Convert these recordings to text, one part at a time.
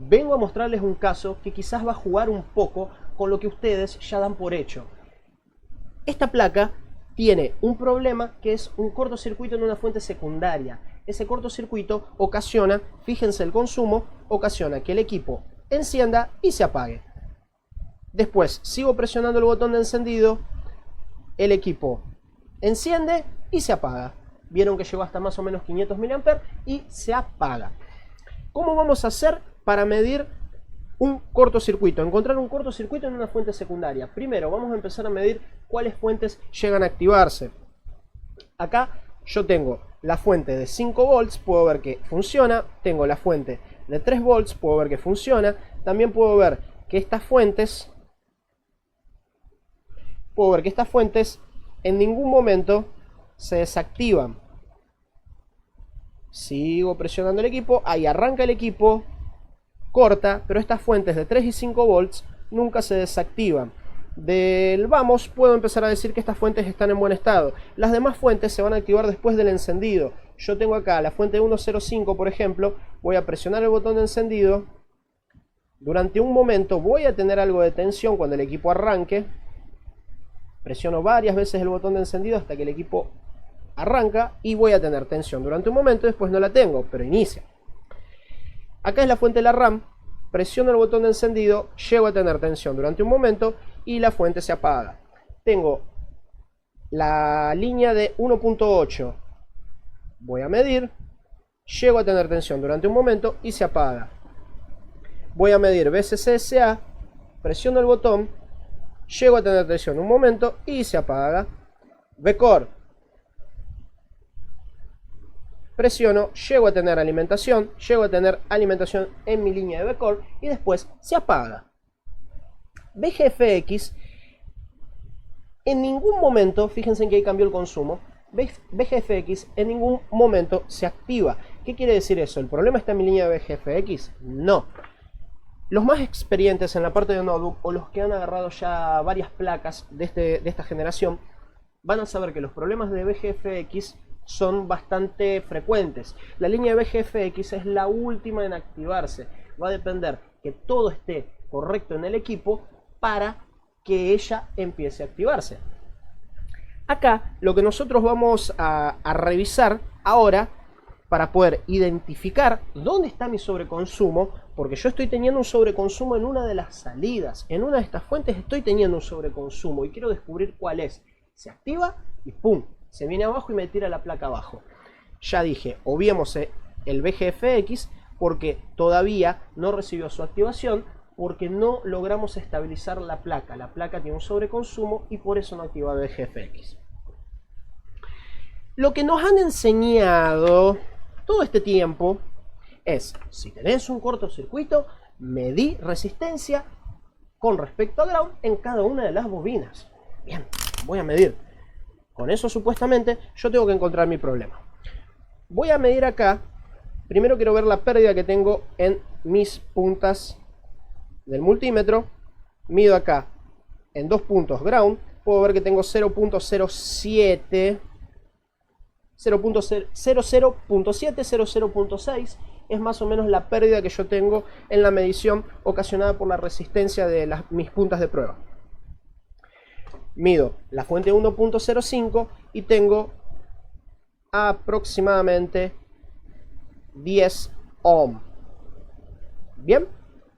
vengo a mostrarles un caso que quizás va a jugar un poco con lo que ustedes ya dan por hecho. Esta placa tiene un problema que es un cortocircuito en una fuente secundaria. Ese cortocircuito ocasiona, fíjense el consumo, ocasiona que el equipo encienda y se apague. Después sigo presionando el botón de encendido, el equipo enciende y se apaga. Vieron que llegó hasta más o menos 500 mA y se apaga. ¿Cómo vamos a hacer para medir un cortocircuito? Encontrar un cortocircuito en una fuente secundaria. Primero vamos a empezar a medir cuáles fuentes llegan a activarse. Acá yo tengo la fuente de 5 volts, puedo ver que funciona. Tengo la fuente de 3 volts, puedo ver que funciona. También puedo ver que estas fuentes en ningún momento se desactivan. Sigo presionando el equipo, ahí arranca el equipo, corta, pero estas fuentes de 3 y 5 volts nunca se desactivan. Del vamos puedo empezar a decir que estas fuentes están en buen estado. Las demás fuentes se van a activar después del encendido. Yo tengo acá la fuente 105, por ejemplo, voy a presionar el botón de encendido. Durante un momento voy a tener algo de tensión cuando el equipo arranque. Presiono varias veces el botón de encendido hasta que el equipo arranca y voy a tener tensión durante un momento, después no la tengo, pero inicia. Acá es la fuente de la RAM, presiono el botón de encendido, llego a tener tensión durante un momento y la fuente se apaga. Tengo la línea de 1.8, voy a medir, llego a tener tensión durante un momento y se apaga. Voy a medir VCCSA, presiono el botón, llego a tener tensión un momento y se apaga. VCOR, presiono, llego a tener alimentación en mi línea de VCOR y después se apaga. VGFX, en ningún momento, fíjense en que ahí cambió el consumo, VGFX en ningún momento se activa. ¿Qué quiere decir eso? ¿El problema está en mi línea de VGFX? No. Los más experientes en la parte de notebook o los que han agarrado ya varias placas de esta generación van a saber que los problemas de VGFX son bastante frecuentes. La línea de VGFX es la última en activarse. Va a depender que todo esté correcto en el equipo para que ella empiece a activarse. Acá lo que nosotros vamos a revisar ahora para poder identificar dónde está mi sobreconsumo, porque yo estoy teniendo un sobreconsumo en una de las salidas, en una de estas fuentes estoy teniendo un sobreconsumo y quiero descubrir cuál es. Se activa y ¡pum! Se viene abajo y me tira la placa abajo. Ya dije, obviemos el VGFX porque todavía no recibió su activación, porque no logramos estabilizar la placa. La placa tiene un sobreconsumo y por eso no activa el VGFX. Lo que nos han enseñado todo este tiempo es, si tenés un cortocircuito, medí resistencia con respecto a ground en cada una de las bobinas. Bien, voy a medir. Con eso supuestamente yo tengo que encontrar mi problema. Voy a medir acá. Primero quiero ver la pérdida que tengo en mis puntas del multímetro. Mido acá en 2 puntos ground. Puedo ver que tengo 0.07, 00.7, 00.6. Es más o menos la pérdida que yo tengo en la medición ocasionada por la resistencia de mis puntas de prueba. Mido la fuente 1.05 y tengo aproximadamente 10 ohm. Bien,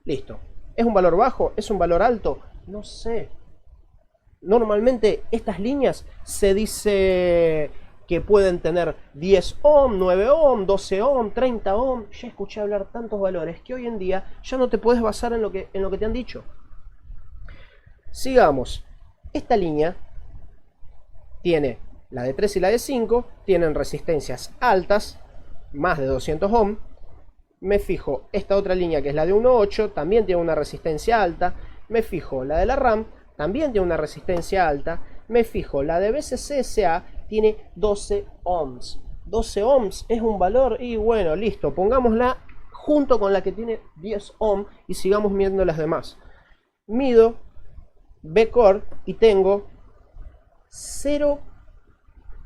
listo. ¿Es un valor bajo? ¿Es un valor alto? No sé. Normalmente estas líneas se dice que pueden tener 10 ohm, 9 ohm, 12 ohm, 30 ohm. Ya escuché hablar tantos valores que hoy en día ya no te puedes basar en lo que te han dicho. Sigamos. Esta línea tiene la de 3 y la de 5, tienen resistencias altas, más de 200 ohm. Me fijo esta otra línea que es la de 1.8, también tiene una resistencia alta. Me fijo la de la RAM, también tiene una resistencia alta. Me fijo la de VCCSA, tiene 12 ohms. 12 ohms es un valor y bueno, listo, pongámosla junto con la que tiene 10 ohm y sigamos midiendo las demás. Mido VCOR y tengo 0,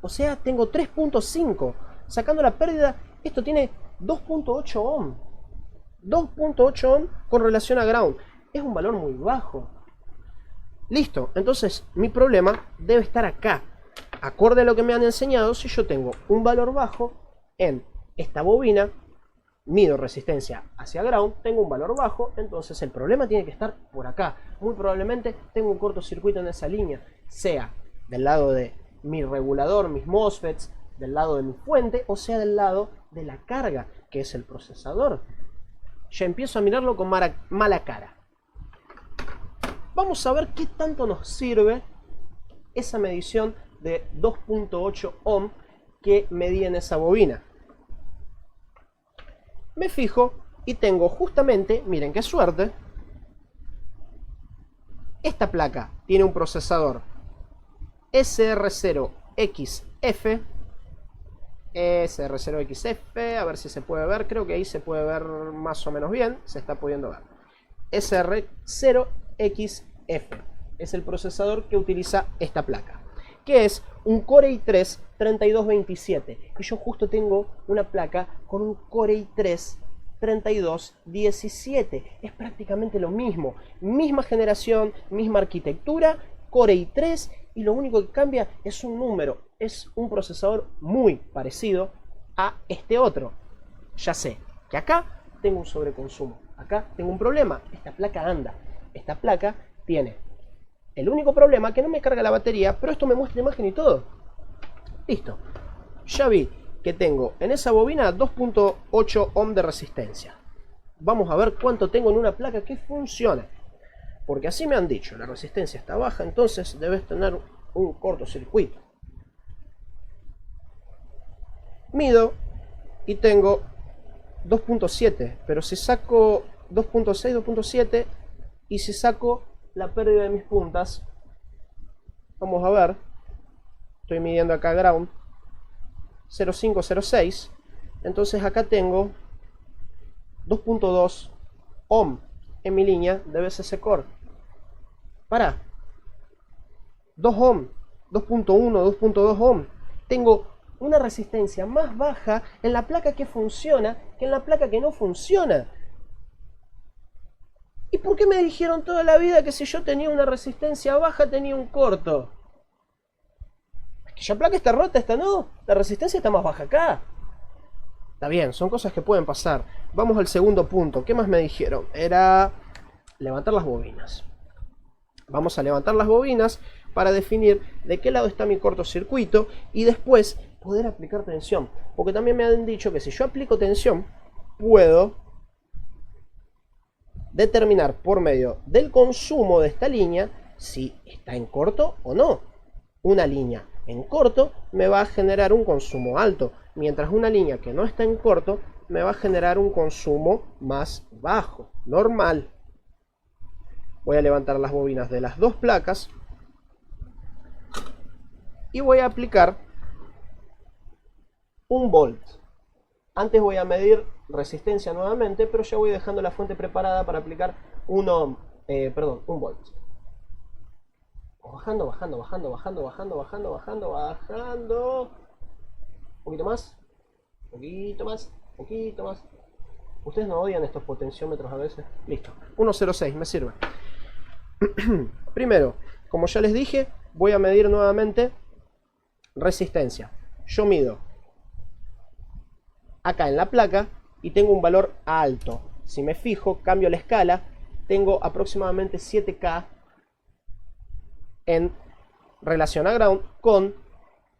o sea, tengo 3.5. Sacando la pérdida, esto tiene 2.8 ohm. 2.8 ohm con relación a ground. Es un valor muy bajo. Listo, entonces mi problema debe estar acá. Acorde a lo que me han enseñado, si yo tengo un valor bajo en esta bobina, mido resistencia hacia ground, tengo un valor bajo, entonces el problema tiene que estar por acá. Muy probablemente tengo un cortocircuito en esa línea, sea del lado de mi regulador, mis MOSFETs, del lado de mi fuente, o sea del lado de la carga, que es el procesador. Ya empiezo a mirarlo con mala cara. Vamos a ver qué tanto nos sirve esa medición de 2.8 ohm que medí en esa bobina. Me fijo y tengo justamente, miren qué suerte, esta placa tiene un procesador SR0XF, SR0XF, a ver si se puede ver, creo que ahí se puede ver más o menos bien, se está pudiendo ver. SR0XF es el procesador que utiliza esta placa, que es un Core i3 3227, y yo justo tengo una placa con un Core i3 3217, es prácticamente lo mismo, misma generación, misma arquitectura, Core i3, y lo único que cambia es un número, es un procesador muy parecido a este otro. Ya sé que acá tengo un sobreconsumo, acá tengo un problema, esta placa anda, esta placa tiene el único problema que no me carga la batería, pero esto me muestra imagen y todo. Listo, ya vi que tengo en esa bobina 2.8 ohm de resistencia. Vamos a ver cuánto tengo en una placa que funcione, porque así me han dicho, la resistencia está baja, entonces debes tener un cortocircuito. Mido y tengo 2.7, pero si saco 2.6, 2.7 y si saco la pérdida de mis puntas, vamos a ver, estoy midiendo acá ground 0.5, 0.6, entonces acá tengo 2.2 ohm en mi línea de BCC Core. Para 2 ohm, 2.1, 2.2 ohm, tengo una resistencia más baja en la placa que funciona que en la placa que no funciona. ¿Y por qué me dijeron toda la vida que si yo tenía una resistencia baja tenía un corto? Es que la placa está rota, esta no, la resistencia está más baja acá. Está bien, son cosas que pueden pasar. Vamos al segundo punto. ¿Qué más me dijeron? Era levantar las bobinas. Vamos a levantar las bobinas para definir de qué lado está mi cortocircuito y después poder aplicar tensión. Porque también me han dicho que si yo aplico tensión, puedo determinar por medio del consumo de esta línea si está en corto o no. Una línea en corto me va a generar un consumo alto, mientras una línea que no está en corto me va a generar un consumo más bajo, normal. Voy a levantar las bobinas de las dos placas y voy a aplicar un volt. Antes voy a medir resistencia nuevamente, pero ya voy dejando la fuente preparada para aplicar un volt. Bajando, bajando, bajando, bajando, bajando, bajando, bajando, bajando. Un poquito más, poquito más, poquito más. Ustedes no odian estos potenciómetros a veces. Listo, 1.06 me sirve. Primero, como ya les dije, voy a medir nuevamente resistencia. Yo mido acá en la placa y tengo un valor alto. Si me fijo, cambio la escala, tengo aproximadamente 7K en relación a ground con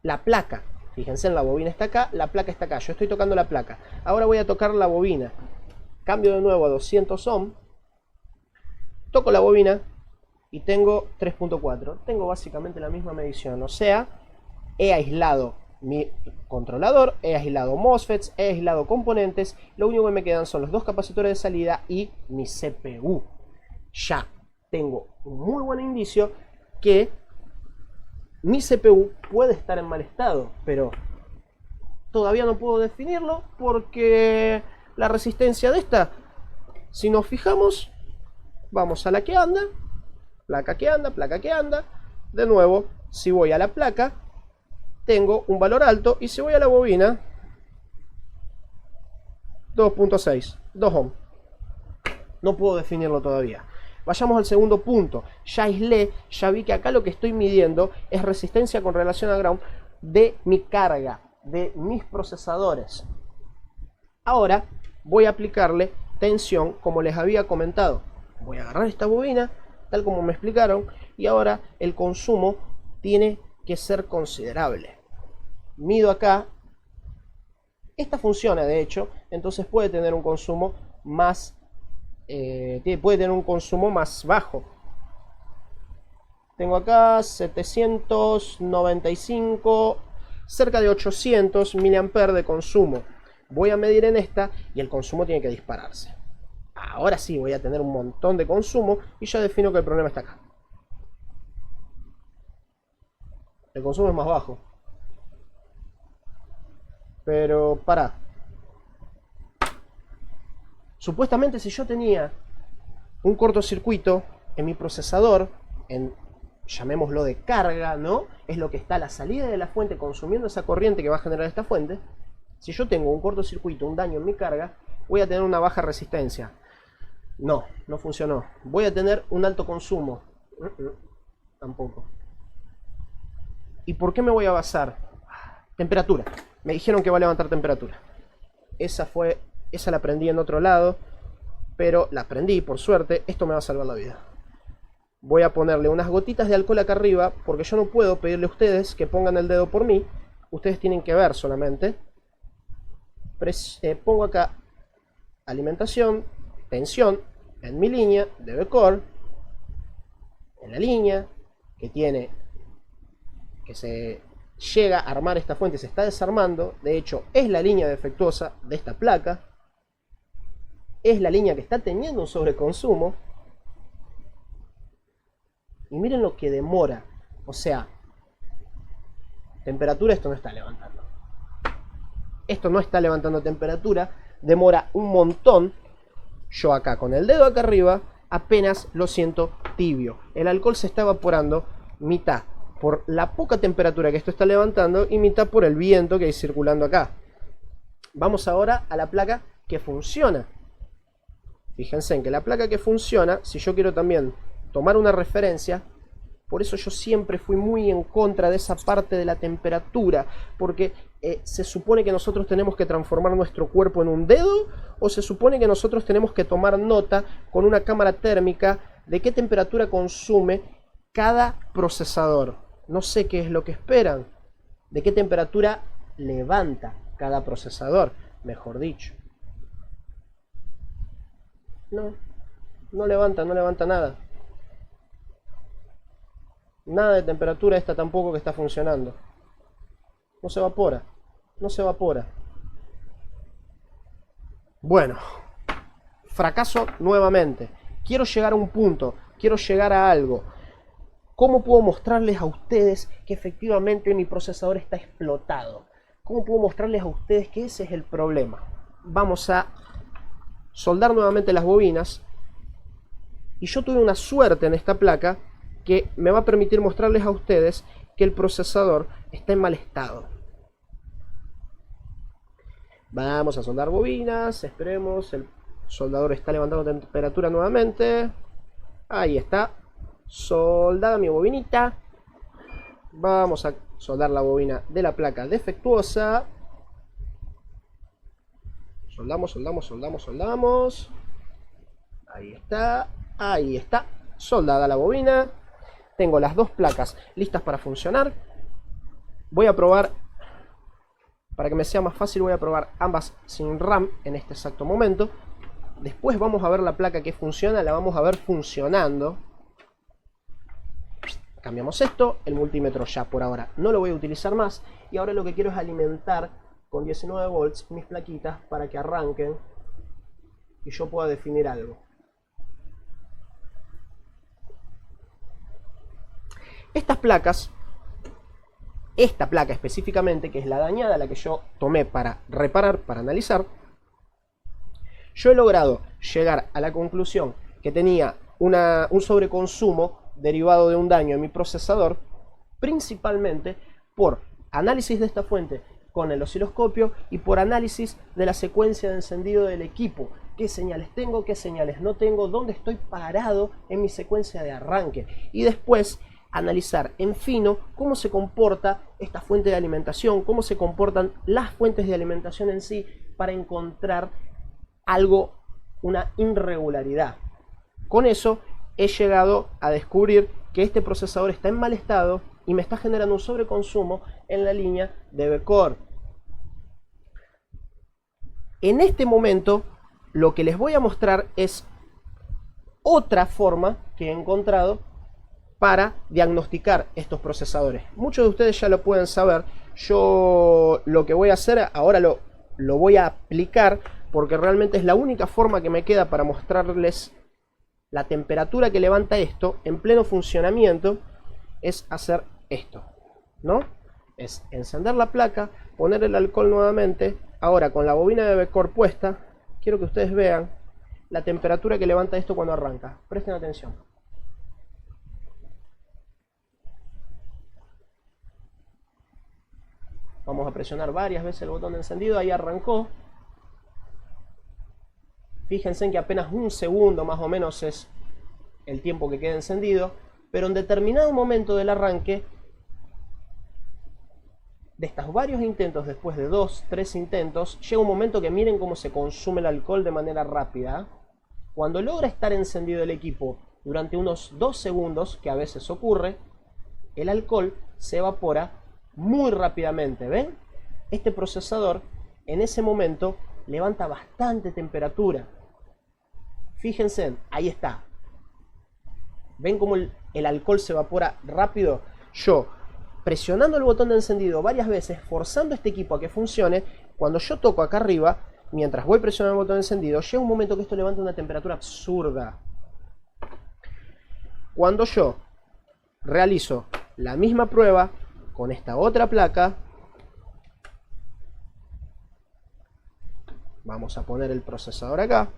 la placa. Fíjense, en la bobina está acá, la placa está acá. Yo estoy tocando la placa. Ahora voy a tocar la bobina. Cambio de nuevo a 200 ohm. Toco la bobina y tengo 3.4. Tengo básicamente la misma medición. O sea, he aislado mi controlador, he aislado MOSFETs, he aislado componentes. Lo único que me quedan son los dos capacitores de salida y mi CPU. Ya tengo un muy buen indicio que mi CPU puede estar en mal estado, pero todavía no puedo definirlo porque la resistencia de esta, si nos fijamos, vamos a la que anda, placa que anda, placa que anda. De nuevo, si voy a la placa, tengo un valor alto, y si voy a la bobina, 2.6, 2 ohm. No puedo definirlo todavía. Vayamos al segundo punto. Ya aislé, ya vi que acá lo que estoy midiendo es resistencia con relación a ground de mi carga, de mis procesadores. Ahora voy a aplicarle tensión como les había comentado. Voy a agarrar esta bobina, tal como me explicaron, y ahora el consumo tiene que ser considerable. Mido acá. Esta funciona de hecho, entonces puede tener un consumo más bajo. Tengo acá 795, cerca de 800 mA de consumo. Voy a medir en esta y el consumo tiene que dispararse. Ahora sí voy a tener un montón de consumo y ya defino que el problema está acá. El consumo es más bajo. Pero pará. Supuestamente si yo tenía un cortocircuito en mi procesador, llamémoslo de carga, ¿no? Es lo que está a la salida de la fuente consumiendo esa corriente que va a generar esta fuente. Si yo tengo un cortocircuito, un daño en mi carga, voy a tener una baja resistencia. No, no funcionó. Voy a tener un alto consumo. Tampoco. ¿Y por qué me voy a basar? Temperatura. Me dijeron que va a levantar temperatura. Esa la aprendí en otro lado, pero la aprendí por suerte. Esto me va a salvar la vida. Voy a ponerle unas gotitas de alcohol acá arriba, porque yo no puedo pedirle a ustedes que pongan el dedo por mí. Ustedes tienen que ver solamente. Pongo acá alimentación, tensión, en mi línea de V-Core, en la línea que se llega a armar esta fuente, se está desarmando. De hecho, es la línea defectuosa de esta placa. Es la línea que está teniendo un sobreconsumo. Y miren lo que demora. O sea, temperatura esto no está levantando. Esto no está levantando temperatura. Demora un montón. Yo acá con el dedo acá arriba apenas lo siento tibio. El alcohol se está evaporando mitad por la poca temperatura que esto está levantando y mitad por el viento que hay circulando acá. Vamos ahora a la placa que funciona. Fíjense en que la placa que funciona, si yo quiero también tomar una referencia, por eso yo siempre fui muy en contra de esa parte de la temperatura, porque se supone que nosotros tenemos que transformar nuestro cuerpo en un dedo, o se supone que nosotros tenemos que tomar nota con una cámara térmica de qué temperatura consume cada procesador. No sé qué es lo que esperan, de qué temperatura levanta cada procesador, mejor dicho. No levanta nada. Nada de temperatura esta tampoco que está funcionando. No se evapora. Bueno, fracaso nuevamente. Quiero llegar a un punto, quiero llegar a algo. ¿Cómo puedo mostrarles a ustedes que efectivamente mi procesador está explotado? ¿Cómo puedo mostrarles a ustedes que ese es el problema? Vamos a soldar nuevamente las bobinas. Y yo tuve una suerte en esta placa que me va a permitir mostrarles a ustedes que el procesador está en mal estado. Vamos a soldar bobinas, esperemos, el soldador está levantando temperatura nuevamente. Ahí está, soldada mi bobinita. Vamos a soldar la bobina de la placa defectuosa. Soldamos. Ahí está, soldada la bobina. Tengo las dos placas listas para funcionar. Voy a probar, para que me sea más fácil, voy a probar ambas sin RAM en este exacto momento. Después vamos a ver la placa que funciona, la vamos a ver funcionando. Cambiamos esto, el multímetro ya por ahora no lo voy a utilizar más. Y ahora lo que quiero es alimentar con 19 volts mis plaquitas para que arranquen y yo pueda definir algo. Estas placas, esta placa específicamente, que es la dañada, la que yo tomé para reparar, para analizar, yo he logrado llegar a la conclusión que tenía un sobreconsumo derivado de un daño en mi procesador, principalmente por análisis de esta fuente con el osciloscopio y por análisis de la secuencia de encendido del equipo, qué señales tengo, qué señales no tengo, dónde estoy parado en mi secuencia de arranque. Y después analizar en fino cómo se comporta esta fuente de alimentación, cómo se comportan las fuentes de alimentación en sí, para encontrar algo, una irregularidad. Con eso he llegado a descubrir que este procesador está en mal estado y me está generando un sobreconsumo en la línea de V-Core. En este momento lo que les voy a mostrar es otra forma que he encontrado para diagnosticar estos procesadores. Muchos de ustedes ya lo pueden saber. Yo lo que voy a hacer ahora lo voy a aplicar porque realmente es la única forma que me queda para mostrarles la temperatura que levanta esto en pleno funcionamiento. Es hacer esto, ¿no? Es encender la placa, poner el alcohol nuevamente. Ahora con la bobina de V-Core puesta, quiero que ustedes vean la temperatura que levanta esto cuando arranca. Presten atención. Vamos a presionar varias veces el botón de encendido. Ahí arrancó. Fíjense en que apenas un segundo más o menos es el tiempo que queda encendido. Pero en determinado momento del arranque, de estos varios intentos, después de 2-3 intentos, llega un momento que miren cómo se consume el alcohol de manera rápida. Cuando logra estar encendido el equipo durante unos 2 segundos, que a veces ocurre, el alcohol se evapora muy rápidamente. ¿Ven? Este procesador en ese momento levanta bastante temperatura. Fíjense, ahí está. ¿Ven cómo el alcohol se evapora rápido? Yo, presionando el botón de encendido varias veces, forzando este equipo a que funcione, cuando yo toco acá arriba, mientras voy presionando el botón de encendido, llega un momento que esto levanta una temperatura absurda. Cuando yo realizo la misma prueba con esta otra placa, vamos a poner el procesador acá,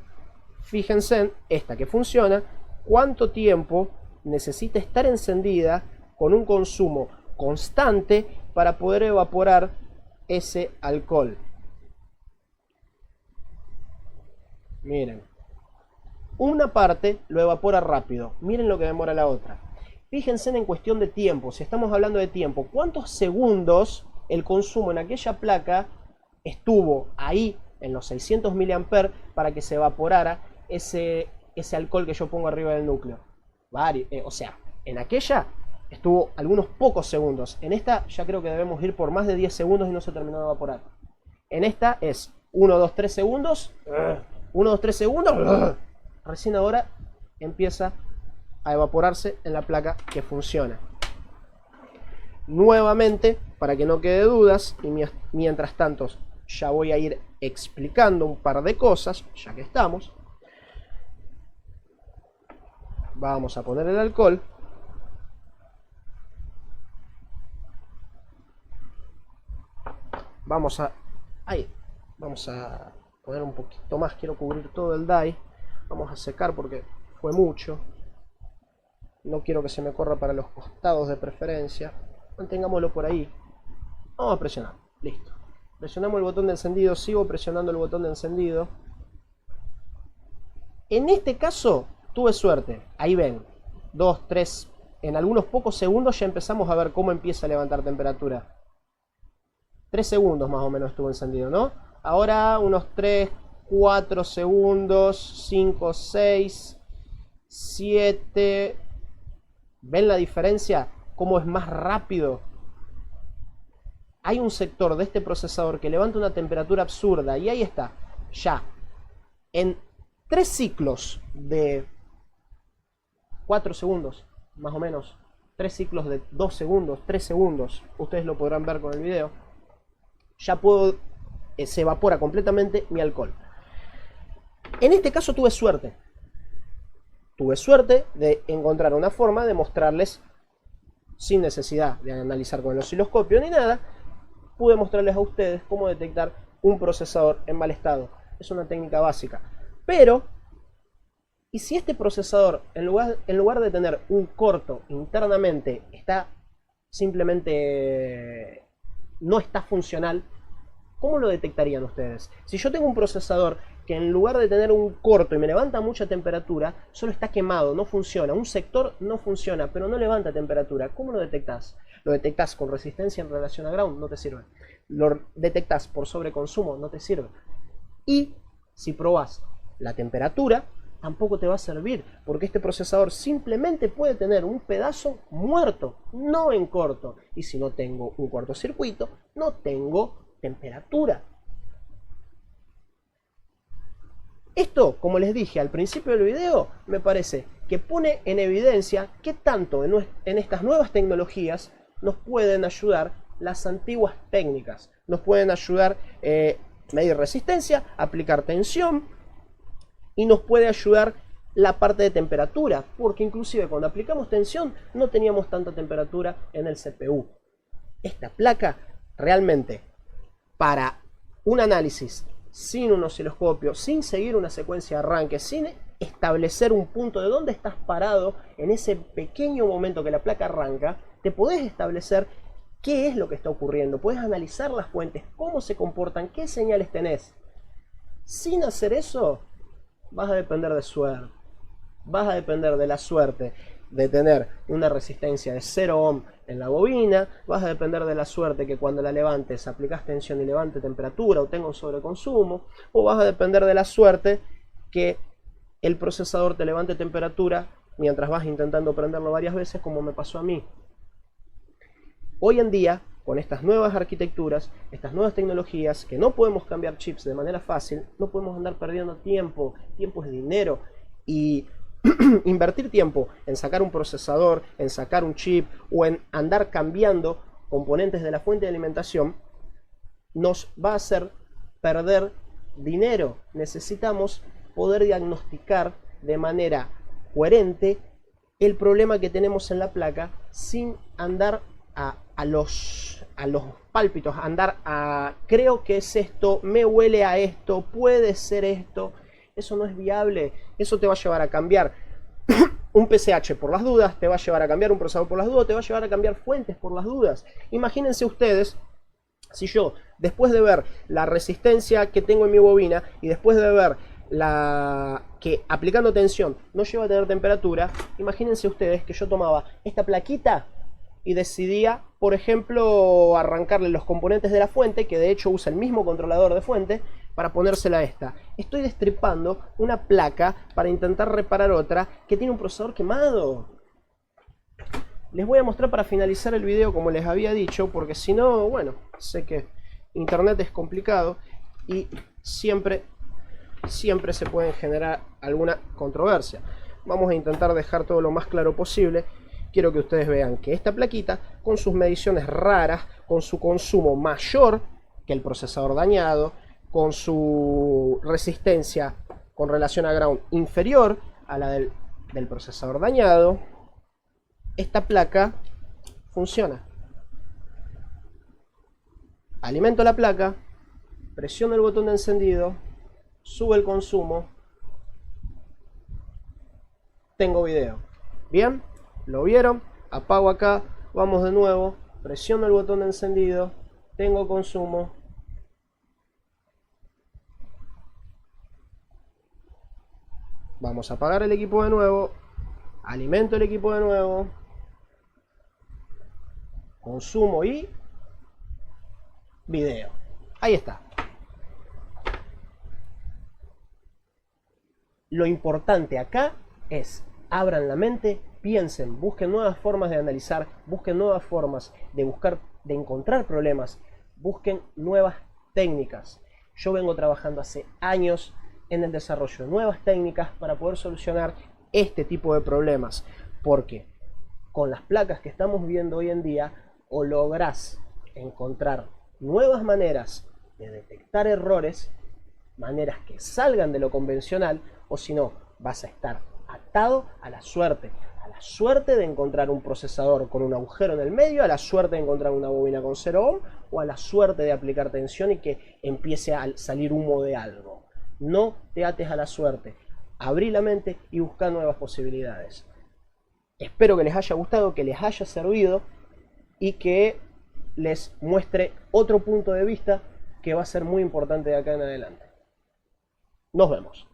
fíjense en esta que funciona, cuánto tiempo necesita estar encendida con un consumo constante para poder evaporar ese alcohol. Miren, una parte lo evapora rápido, miren lo que demora la otra. Fíjense en cuestión de tiempo, si estamos hablando de tiempo, ¿cuántos segundos el consumo en aquella placa estuvo ahí en los 600 mA para que se evaporara ese alcohol que yo pongo arriba del núcleo? O sea, en aquella estuvo algunos pocos segundos. En esta ya creo que debemos ir por más de 10 segundos y no se terminó de evaporar. En esta es 1, 2, 3 segundos. 1, 2, 3 segundos. Recién ahora empieza a evaporarse en la placa que funciona. Nuevamente, para que no quede dudas, y mientras tanto ya voy a ir explicando un par de cosas, ya que estamos. Vamos a poner el alcohol. Vamos a poner un poquito más, quiero cubrir todo el die. Vamos a secar porque fue mucho. No quiero que se me corra para los costados de preferencia. Mantengámoslo por ahí. Vamos a presionar. Listo. Presionamos el botón de encendido. Sigo presionando el botón de encendido. En este caso tuve suerte. Ahí ven. 2, 3. En algunos pocos segundos ya empezamos a ver cómo empieza a levantar temperatura. 3 segundos más o menos estuvo encendido, ¿no? Ahora unos 3, 4 segundos. 5, 6, 7... ¿Ven la diferencia? ¿Cómo es más rápido? Hay un sector de este procesador que levanta una temperatura absurda. Y ahí está. Ya. En 3 ciclos de 4 segundos, más o menos. 3 ciclos de 2 segundos, 3 segundos. Ustedes lo podrán ver con el video. Ya se evapora completamente mi alcohol. En este caso tuve suerte. Tuve suerte de encontrar una forma de mostrarles, sin necesidad de analizar con el osciloscopio ni nada, pude mostrarles a ustedes cómo detectar un procesador en mal estado. Es una técnica básica. Pero, ¿y si este procesador, en lugar de tener un corto internamente, está no está funcional? ¿Cómo lo detectarían ustedes? Si yo tengo un procesador que en lugar de tener un corto y me levanta mucha temperatura, solo está quemado, no funciona. Un sector no funciona, pero no levanta temperatura. ¿Cómo lo detectás? Lo detectás con resistencia en relación a ground, no te sirve. Lo detectás por sobreconsumo, no te sirve. Y si probás la temperatura, tampoco te va a servir, porque este procesador simplemente puede tener un pedazo muerto, no en corto. Y si no tengo un cortocircuito, no tengo temperatura. Esto, como les dije al principio del video, me parece que pone en evidencia qué tanto en estas nuevas tecnologías nos pueden ayudar las antiguas técnicas. Nos pueden ayudar medir resistencia, aplicar tensión y nos puede ayudar la parte de temperatura, porque inclusive cuando aplicamos tensión no teníamos tanta temperatura en el CPU. Esta placa realmente para un análisis sin un osciloscopio, sin seguir una secuencia de arranque, sin establecer un punto de dónde estás parado en ese pequeño momento que la placa arranca, te podés establecer qué es lo que está ocurriendo, puedes analizar las fuentes, cómo se comportan, qué señales tenés. Sin hacer eso, vas a depender de suerte, vas a depender de la suerte de tener una resistencia de 0 ohm en la bobina, vas a depender de la suerte que cuando la levantes aplicas tensión y levante temperatura o tenga un sobreconsumo, o vas a depender de la suerte que el procesador te levante temperatura mientras vas intentando prenderlo varias veces, como me pasó a mí. Hoy en día, con estas nuevas arquitecturas, estas nuevas tecnologías, que no podemos cambiar chips de manera fácil, no podemos andar perdiendo tiempo, tiempo es dinero, y invertir tiempo en sacar un procesador, en sacar un chip o en andar cambiando componentes de la fuente de alimentación nos va a hacer perder dinero. Necesitamos poder diagnosticar de manera coherente el problema que tenemos en la placa sin andar a los pálpitos, andar a creo que es esto, me huele a esto, puede ser esto. Eso no es viable, eso te va a llevar a cambiar un PCH por las dudas, te va a llevar a cambiar un procesador por las dudas, te va a llevar a cambiar fuentes por las dudas. Imagínense ustedes, si yo, después de ver la resistencia que tengo en mi bobina y después de ver que aplicando tensión no lleva a tener temperatura, imagínense ustedes que yo tomaba esta plaquita y decidía, por ejemplo, arrancarle los componentes de la fuente, que de hecho usa el mismo controlador de fuente, para ponérsela a esta. Estoy destripando una placa para intentar reparar otra que tiene un procesador quemado. Les voy a mostrar para finalizar el video como les había dicho, porque si no, bueno, sé que internet es complicado y siempre se puede generar alguna controversia. Vamos a intentar dejar todo lo más claro posible. Quiero que ustedes vean que esta plaquita, con sus mediciones raras, con su consumo mayor que el procesador dañado, con su resistencia con relación a ground inferior a la del procesador dañado, esta placa funciona. Alimento la placa, presiono el botón de encendido, sube el consumo, tengo video. Bien, lo vieron, apago acá, vamos de nuevo, presiono el botón de encendido, tengo consumo. Vamos a apagar el equipo de nuevo, alimento el equipo de nuevo, consumo y video. Ahí está. Lo importante acá es abran la mente, piensen, busquen nuevas formas de analizar, busquen nuevas formas de encontrar problemas, busquen nuevas técnicas. Yo vengo trabajando hace años en el desarrollo de nuevas técnicas para poder solucionar este tipo de problemas, porque con las placas que estamos viendo hoy en día o lográs encontrar nuevas maneras de detectar errores, maneras que salgan de lo convencional, o si no, vas a estar atado a la suerte de encontrar un procesador con un agujero en el medio, a la suerte de encontrar una bobina con 0 ohm, o a la suerte de aplicar tensión y que empiece a salir humo de algo. No te ates a la suerte, abrí la mente y busca nuevas posibilidades. Espero que les haya gustado, que les haya servido y que les muestre otro punto de vista que va a ser muy importante de acá en adelante. Nos vemos.